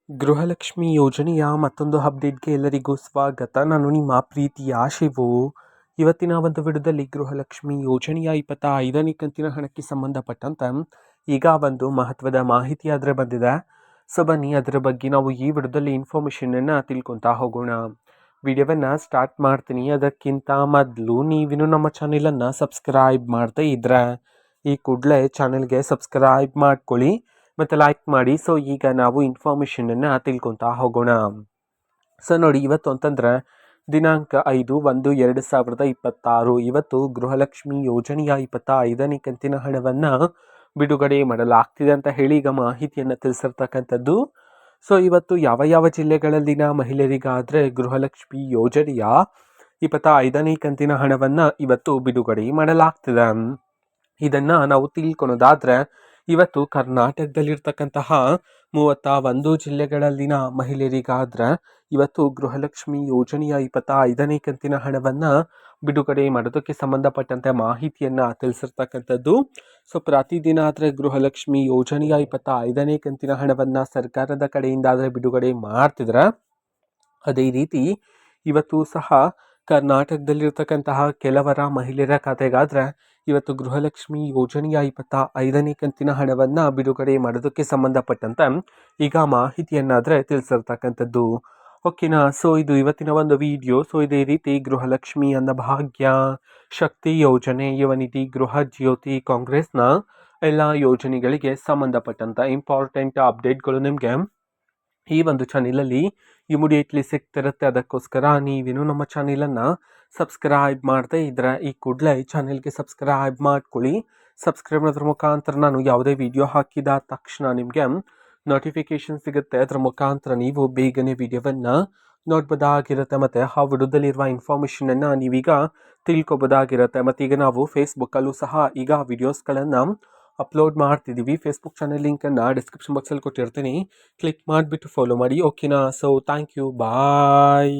ಗೃಹಲಕ್ಷ್ಮಿ ಯೋಜನೆಯ ಮತ್ತೊಂದು ಅಪ್ಡೇಟ್ಗೆ ಎಲ್ಲರಿಗೂ ಸ್ವಾಗತ. ನಾನು ನಿಮ್ಮ ಪ್ರೀತಿಯ ಶಿವು. ಇವತ್ತಿನ ಒಂದು ವಿಡಿಯೋದಲ್ಲಿ ಗೃಹಲಕ್ಷ್ಮಿ ಯೋಜನೆಯ 25ನೇ ಕಂತಿನ ಹಣಕ್ಕೆ ಸಂಬಂಧಪಟ್ಟಂತೆ ಈಗ ಒಂದು ಮಹತ್ವದ ಮಾಹಿತಿ ಆದರೆ ಬಂದಿದೆ. ಸೊ ಬನ್ನಿ ಅದರ ಬಗ್ಗೆ ನಾವು ಈ ವಿಡಿಯೋದಲ್ಲಿ ಇನ್ಫಾರ್ಮೇಷನನ್ನು ತಿಳ್ಕೊತಾ ಹೋಗೋಣ. ವಿಡಿಯೋವನ್ನು ಸ್ಟಾರ್ಟ್ ಮಾಡ್ತೀನಿ. ಅದಕ್ಕಿಂತ ಮೊದಲು ನೀವಿನ್ನು ನಮ್ಮ ಚಾನೆಲನ್ನು ಸಬ್ಸ್ಕ್ರೈಬ್ ಮಾಡದೇ ಇದ್ರೆ ಈ ಕೂಡಲೇ ಚಾನೆಲ್ಗೆ ಸಬ್ಸ್ಕ್ರೈಬ್ ಮಾಡ್ಕೊಳ್ಳಿ ಮತ್ತು ಲೈಕ್ ಮಾಡಿ. ಸೊ ಈಗ ನಾವು ಇನ್ಫಾರ್ಮೇಷನನ್ನು ತಿಳ್ಕೊತಾ ಹೋಗೋಣ. ಸೊ ನೋಡಿ, ಇವತ್ತು ಅಂತಂದರೆ ದಿನಾಂಕ 5/1/2026. ಇವತ್ತು ಗೃಹಲಕ್ಷ್ಮಿ ಯೋಜನೆಯ 25ನೇ ಕಂತಿನ ಹಣವನ್ನು ಬಿಡುಗಡೆ ಮಾಡಲಾಗ್ತಿದೆ ಅಂತ ಹೇಳಿ ಈಗ ಮಾಹಿತಿಯನ್ನು ತಿಳಿಸಿರ್ತಕ್ಕಂಥದ್ದು. ಸೊ ಇವತ್ತು ಯಾವ ಯಾವ ಜಿಲ್ಲೆಗಳಲ್ಲಿನ ಮಹಿಳೆಯರಿಗಾದರೆ ಗೃಹಲಕ್ಷ್ಮಿ ಯೋಜನೆಯ 25ನೇ ಕಂತಿನ ಹಣವನ್ನು ಇವತ್ತು ಬಿಡುಗಡೆ ಮಾಡಲಾಗ್ತಿದೆ. ಇದನ್ನು ನಾವು ತಿಳ್ಕೊಳೋದಾದರೆ ಇವತ್ತು ಕರ್ನಾಟಕದಲ್ಲಿರ್ತಕ್ಕಂತಹ 31 ಜಿಲ್ಲೆಗಳಲ್ಲಿನ ಮಹಿಳೆಯರಿಗಾದ್ರೆ ಇವತ್ತು ಗೃಹಲಕ್ಷ್ಮಿ ಯೋಜನೆಯ 25ನೇ ಕಂತಿನ ಹಣವನ್ನು ಬಿಡುಗಡೆ ಮಾಡೋದಕ್ಕೆ ಸಂಬಂಧಪಟ್ಟಂತೆ ಮಾಹಿತಿಯನ್ನು ತಿಳಿಸಿರ್ತಕ್ಕಂಥದ್ದು. ಸೊ ಪ್ರತಿದಿನ ಆದರೆ ಗೃಹಲಕ್ಷ್ಮಿ ಯೋಜನೆಯ 25ನೇ ಕಂತಿನ ಹಣವನ್ನು ಸರ್ಕಾರದ ಕಡೆಯಿಂದ ಆದರೆ ಬಿಡುಗಡೆ ಮಾಡ್ತಿದ್ರೆ, ಅದೇ ರೀತಿ ಇವತ್ತು ಸಹ ಕರ್ನಾಟಕದಲ್ಲಿರ್ತಕ್ಕಂತಹ ಕೆಲವರ ಮಹಿಳೆಯರ ಖಾತೆಗಾದರೆ ಇವತ್ತು ಗೃಹಲಕ್ಷ್ಮಿ ಯೋಜನೆಯ 25ನೇ ಕಂತಿನ ಹಣವನ್ನು ಬಿಡುಗಡೆ ಮಾಡೋದಕ್ಕೆ ಸಂಬಂಧಪಟ್ಟಂತೆ ಈಗ ಮಾಹಿತಿಯನ್ನಾದರೆ ತಿಳಿಸಿರ್ತಕ್ಕಂಥದ್ದು. ಓಕೆನಾ. ಸೊ ಇದು ಇವತ್ತಿನ ಒಂದು ವಿಡಿಯೋ. ಸೊ ಇದೇ ರೀತಿ ಗೃಹಲಕ್ಷ್ಮಿ ಅನ್ನಭಾಗ್ಯ, ಶಕ್ತಿ ಯೋಜನೆ, ಯುವನಿಧಿ, ಗೃಹ ಜ್ಯೋತಿ, ಕಾಂಗ್ರೆಸ್ನ ಎಲ್ಲ ಯೋಜನೆಗಳಿಗೆ ಸಂಬಂಧಪಟ್ಟಂಥ ಇಂಪಾರ್ಟೆಂಟ್ ಅಪ್ಡೇಟ್ಗಳು ನಿಮಗೆ ಈ ಒಂದು ಚಾನೆಲಲ್ಲಿ ಇಮಿಡಿಯೇಟ್ಲಿ ಸಿಗ್ತಿರುತ್ತೆ. ಅದಕ್ಕೋಸ್ಕರ ನೀವೇನು ನಮ್ಮ ಚಾನೆಲನ್ನು ಸಬ್ಸ್ಕ್ರೈಬ್ ಮಾಡದೇ ಇದ್ದರೆ ಈ ಕೂಡಲೇ ಚಾನೆಲ್ಗೆ ಸಬ್ಸ್ಕ್ರೈಬ್ ಮಾಡ್ಕೊಳ್ಳಿ. ಸಬ್ಸ್ಕ್ರೈಬ್ ಮಾಡೋದ್ರ ಮುಖಾಂತರ ನಾನು ಯಾವುದೇ ವಿಡಿಯೋ ಹಾಕಿದ ತಕ್ಷಣ ನಿಮಗೆ ನೋಟಿಫಿಕೇಶನ್ ಸಿಗುತ್ತೆ. ಅದರ ಮುಖಾಂತರ ನೀವು ಬೇಗನೆ ವಿಡಿಯೋವನ್ನು ನೋಡ್ಬೋದಾಗಿರುತ್ತೆ ಮತ್ತು ಆ ವಿಡಿಯೋದಲ್ಲಿರುವ ಇನ್ಫಾರ್ಮೇಷನನ್ನು ನೀವೀಗ ತಿಳ್ಕೊಬೋದಾಗಿರುತ್ತೆ. ಮತ್ತು ಈಗ ನಾವು ಫೇಸ್ಬುಕ್ಕಲ್ಲೂ ಸಹ ಈಗ ವಿಡಿಯೋಸ್ಗಳನ್ನು ಅಪ್ಲೋಡ್ ಮಾಡ್ತಿದ್ದೀವಿ. ಫೇಸ್ಬುಕ್ ಚಾನೆಲ್ ಲಿಂಕನ್ನು ಡಿಸ್ಕ್ರಿಪ್ಷನ್ ಬಾಕ್ಸಲ್ಲಿ ಕೊಟ್ಟಿರ್ತೀನಿ. ಕ್ಲಿಕ್ ಮಾಡಿಬಿಟ್ಟು ಫಾಲೋ ಮಾಡಿ. ಓಕೆನಾ. So thank you, bye.